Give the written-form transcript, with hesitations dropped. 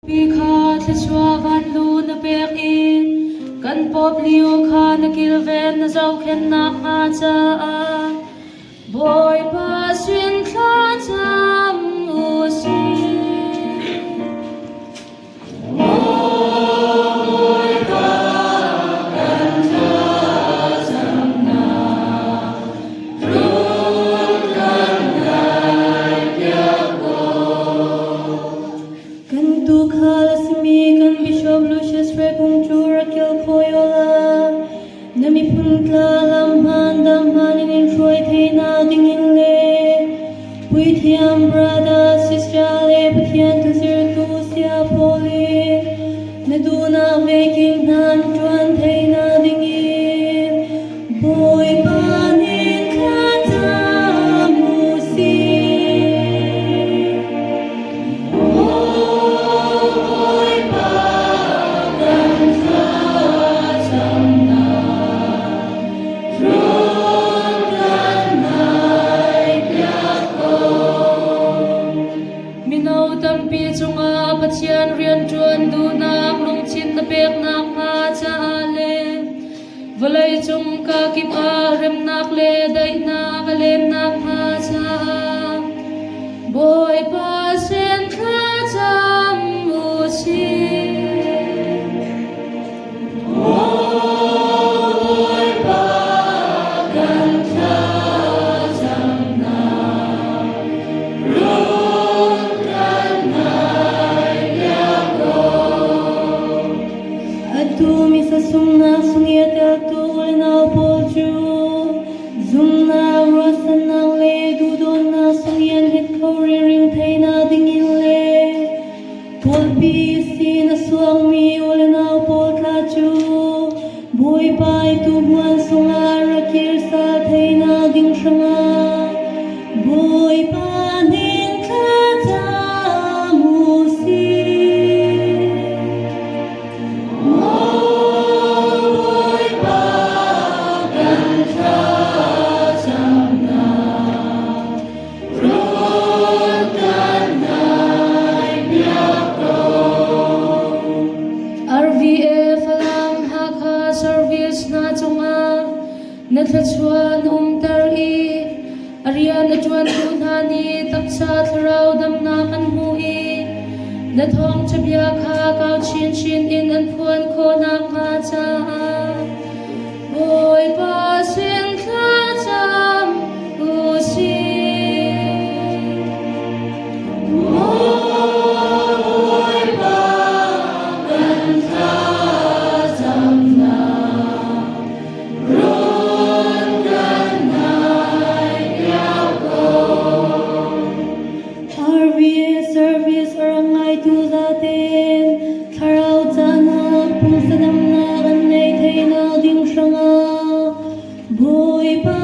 Bikha tlachua van lu na pek in kan pop liu kha na kilven na zau khen na nga cha a boy pa sin kha cham u si boy ka kan cha cham na run kan nai pya ko kan tu khala smi kan bishop Lucius Rekung chura kil khoyola nami puntla lam han dam han in troi theina ding in le pui thiam brada sister le pathian tu sir tu sia poli na du na making nan chuan theina ding in boy panin khata musi boy pa kan kha cham na run kan nai pya ko minau tampi chunga pathian rian chuan du nak lung chin na pek nak nga cha le valai chung ka ki pa rem nak le dai na lem nak nga cha boy pa sen kha cham u si boy pa kan kha cham na run kan nai pya ko atu mi sa sung na sung ya tel tu na pol chu zum na rosan na le du don na sung yan hit ko ring thai na ding in le pol bi si na suang mi ol na pol tla chu boy pai tu buan sung a rakir sa thai na ding shanga boy pa nin kha ta mu si boy pa kan kha cham na run kan nai pya ko RVF alam hakha service na chunga na thlachuan tar i arian na chuan tu na ni taksa thrau dam na kan hu i na thong chabia kha kau chin chin in an phuan kho na nga cha boy pa sin kha cham u si boy pa kan kha cham na run kan nai pya ko RVA service orangai tu zaten tharau chana pung sanam na kan nei theina ding shanga boy pa